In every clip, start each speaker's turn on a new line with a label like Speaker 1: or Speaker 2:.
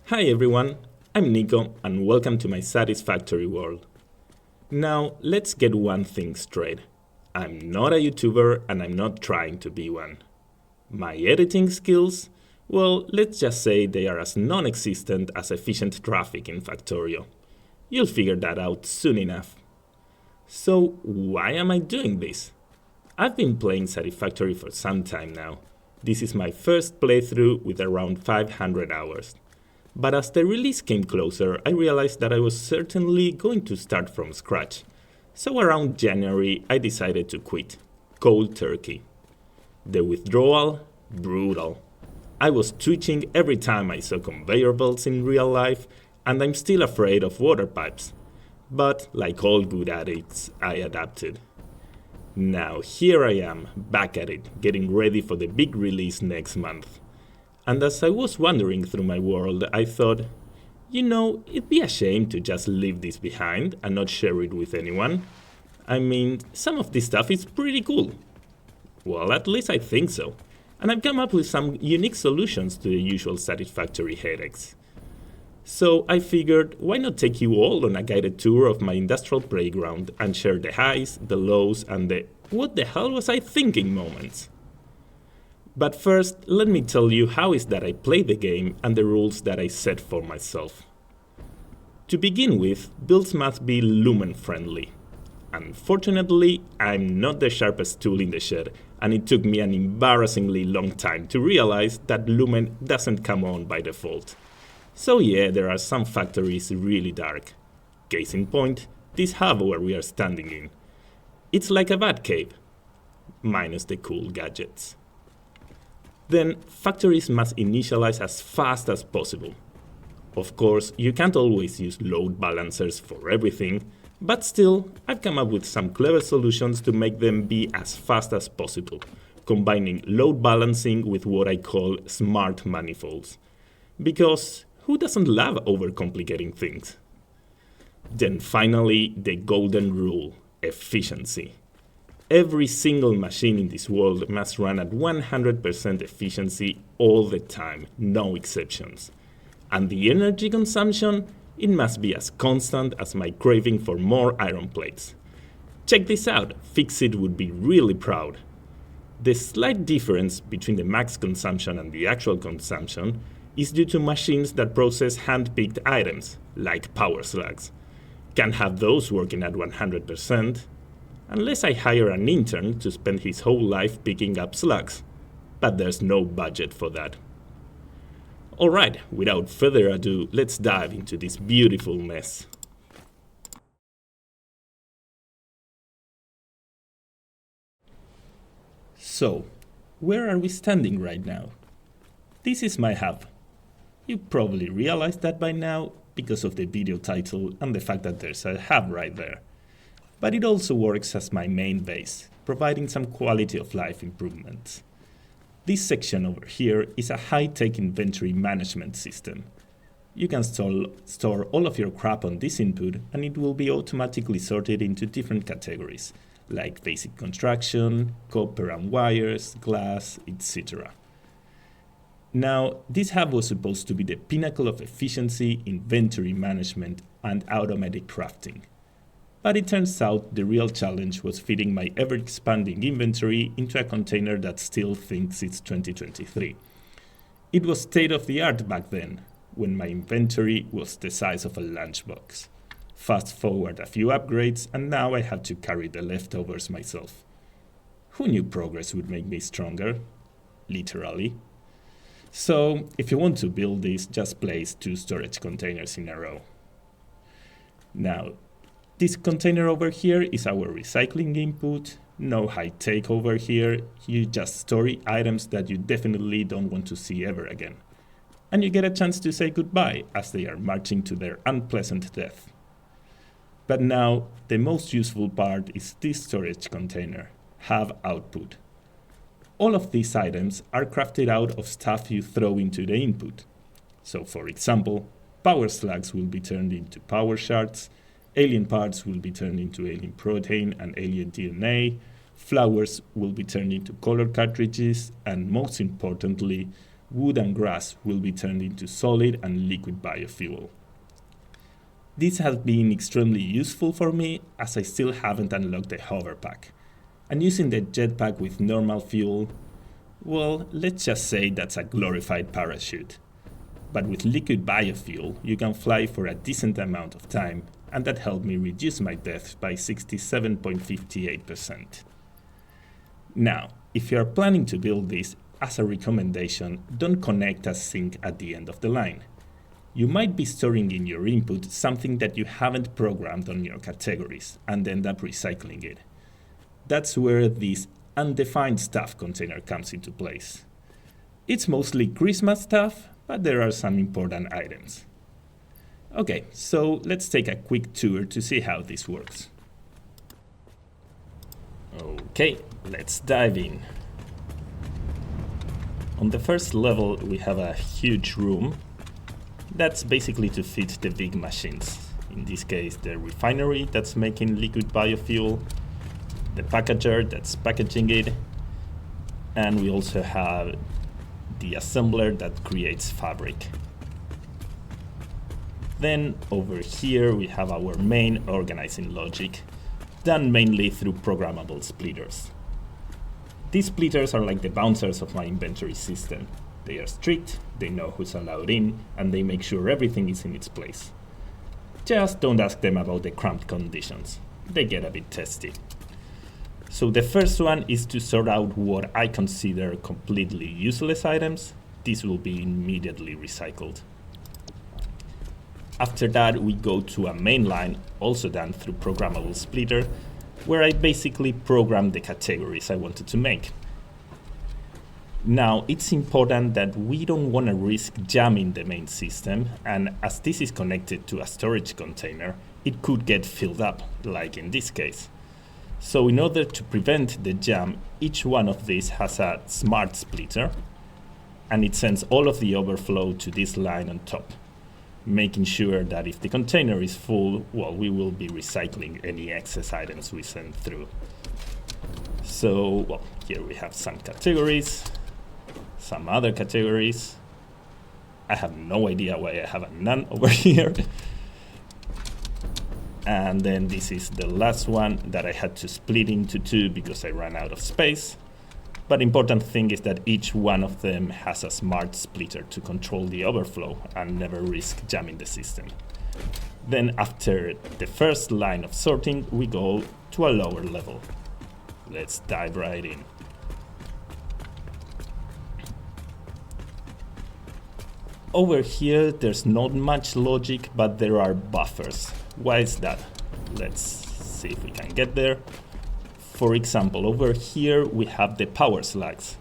Speaker 1: Hi everyone, I'm Nico and welcome to my Satisfactory world. Now, let's get one thing straight. I'm not a YouTuber and I'm not trying to be one. My editing skills? Well, let's just say they are as non-existent as efficient traffic in Factorio. You'll figure that out soon enough. So, why am I doing this? I've been playing Satisfactory for some time now. This is my first playthrough with around 500 hours. But as the release came closer, I realized that I was certainly going to start from scratch. So around January, I decided to quit. Cold turkey. The withdrawal? Brutal. I was twitching every time I saw conveyor belts in real life, and I'm still afraid of water pipes. But like all good addicts, I adapted. Now here I am, back at it, getting ready for the big release next month. And as I was wandering through my world, I thought, it'd be a shame to just leave this behind and not share it with anyone. I mean, some of this stuff is pretty cool. Well, at least I think so. And I've come up with some unique solutions to the usual Satisfactory headaches. So I figured, why not take you all on a guided tour of my industrial playground and share the highs, the lows, and the what the hell was I thinking moments? But first, let me tell you how is that I play the game and the rules that I set for myself. To begin with, builds must be lumen-friendly. Unfortunately, I'm not the sharpest tool in the shed, and it took me an embarrassingly long time to realize that lumen doesn't come on by default. So yeah, there are some factories really dark. Case in point, this hub where we are standing in. It's like a bat cave, minus the cool gadgets. Then, factories must initialize as fast as possible. Of course, you can't always use load balancers for everything, but still, I've come up with some clever solutions to make them be as fast as possible, combining load balancing with what I call smart manifolds. Because who doesn't love overcomplicating things? Then finally, the golden rule, efficiency. Every single machine in this world must run at 100% efficiency all the time, no exceptions. And the energy consumption? It must be as constant as my craving for more iron plates. Check this out, Fixit would be really proud. The slight difference between the max consumption and the actual consumption is due to machines that process hand-picked items, like power slugs. Can't have those working at 100%. Unless I hire an intern to spend his whole life picking up slugs. But there's no budget for that. Alright, without further ado, let's dive into this beautiful mess. So, where are we standing right now? This is my hub. You probably realized that by now because of the video title and the fact that there's a hub right there. But it also works as my main base, providing some quality of life improvements. This section over here is a high-tech inventory management system. You can store all of your crap on this input and it will be automatically sorted into different categories, like basic construction, copper and wires, glass, etc. Now, this hub was supposed to be the pinnacle of efficiency, inventory management, and automatic crafting. But it turns out the real challenge was fitting my ever-expanding inventory into a container that still thinks it's 2023. It was state-of-the-art back then, when my inventory was the size of a lunchbox. Fast forward a few upgrades, and now I have to carry the leftovers myself. Who knew progress would make me stronger? Literally. So, if you want to build this, just place 2 storage containers in a row. Now, this container over here is our recycling input. No high tech over here. You just store items that you definitely don't want to see ever again. And you get a chance to say goodbye as they are marching to their unpleasant death. But now, the most useful part is this storage container, have output. All of these items are crafted out of stuff you throw into the input. So for example, power slugs will be turned into power shards, alien parts will be turned into alien protein and alien DNA, flowers will be turned into color cartridges, and most importantly, wood and grass will be turned into solid and liquid biofuel. This has been extremely useful for me as I still haven't unlocked the hoverpack. And using the jetpack with normal fuel, well, let's just say that's a glorified parachute. But with liquid biofuel, you can fly for a decent amount of time, and that helped me reduce my deaths by 67.58%. Now, if you are planning to build this, as a recommendation, don't connect a sink at the end of the line. You might be storing in your input something that you haven't programmed on your categories and end up recycling it. That's where this undefined stuff container comes into place. It's mostly Christmas stuff, but there are some important items. Okay, so let's take a quick tour to see how this works. Okay, let's dive in. On the first level, we have a huge room. That's basically to fit the big machines. In this case, the refinery that's making liquid biofuel, the packager that's packaging it, and we also have the assembler that creates fabric. Then over here we have our main organizing logic, done mainly through programmable splitters. These splitters are like the bouncers of my inventory system. They are strict, they know who's allowed in, and they make sure everything is in its place. Just don't ask them about the cramped conditions. They get a bit testy. So the first one is to sort out what I consider completely useless items. These will be immediately recycled. After that, we go to a main line, also done through programmable splitter, where I basically program the categories I wanted to make. Now, it's important that we don't want to risk jamming the main system, and as this is connected to a storage container, it could get filled up, like in this case. So in order to prevent the jam, each one of these has a smart splitter, and it sends all of the overflow to this line on top, making sure that if the container is full, well, we will be recycling any excess items we send through. So, well, here we have some categories, some other categories. I have no idea why I have a none over here. And then this is the last one that I had to split into two because I ran out of space. But important thing is that each one of them has a smart splitter to control the overflow and never risk jamming the system. Then after the first line of sorting, we go to a lower level. Let's dive right in. Over here, there's not much logic, but there are buffers. Why is that? Let's see if we can get there. For example, over here we have the power slugs.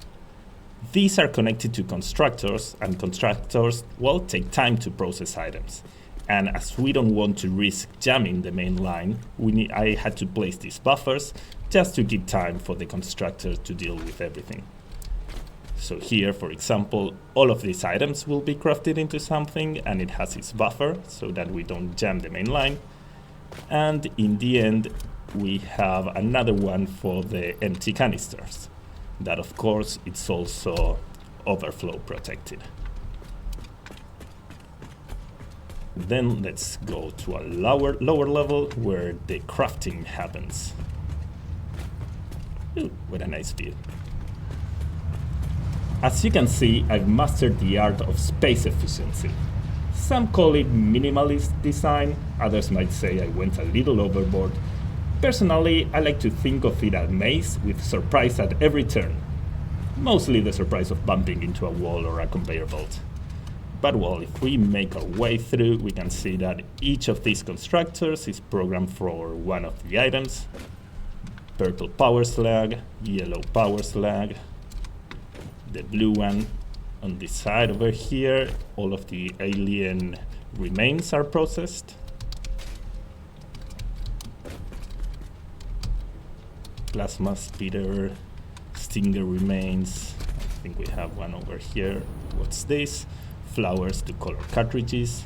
Speaker 1: These are connected to constructors, and constructors, well, take time to process items. And as we don't want to risk jamming the main line, I had to place these buffers just to give time for the constructor to deal with everything. So here, for example, all of these items will be crafted into something, and it has its buffer so that we don't jam the main line. And in the end, we have another one for the empty canisters. That, of course, it's also overflow protected. Then let's go to a lower level where the crafting happens. Ooh, what a nice view. As you can see, I've mastered the art of space efficiency. Some call it minimalist design, others might say I went a little overboard. Personally, I like to think of it as a maze with surprise at every turn. Mostly the surprise of bumping into a wall or a conveyor belt. But well, if we make our way through, we can see that each of these constructors is programmed for one of the items. Purple power slug, yellow power slug, the blue one. On this side over here, all of the alien remains are processed. Plasma speeder, stinger remains. I think we have one over here. What's this? Flowers to color cartridges.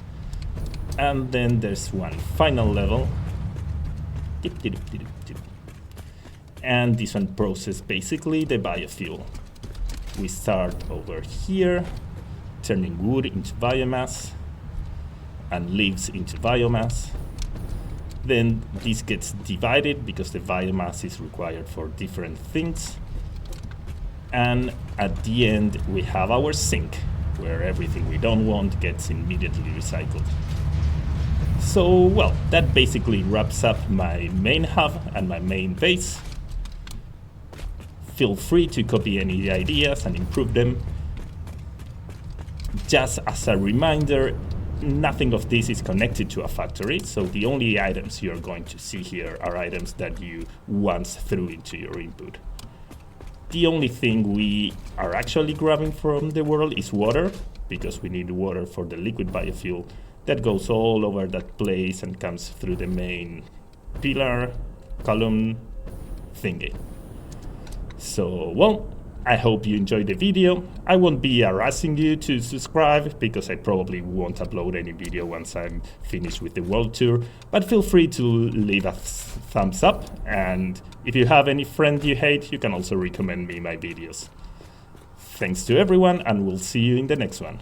Speaker 1: And then there's one final level. And this one processes basically the biofuel. We start over here turning wood into biomass and leaves into biomass. Then this gets divided because the biomass is required for different things. And at the end, we have our sink, where everything we don't want gets immediately recycled. So, well, that basically wraps up my main hub and my main base. Feel free to copy any ideas and improve them. Just as a reminder, nothing of this is connected to a factory, so the only items you're going to see here are items that you once threw into your input. The only thing we are actually grabbing from the world is water, because we need water for the liquid biofuel that goes all over that place and comes through the main pillar, column thingy. So, well, I hope you enjoyed the video. I won't be harassing you to subscribe because I probably won't upload any video once I'm finished with the world tour, but feel free to leave a thumbs up, and if you have any friend you hate, you can also recommend me my videos. Thanks to everyone, and we'll see you in the next one.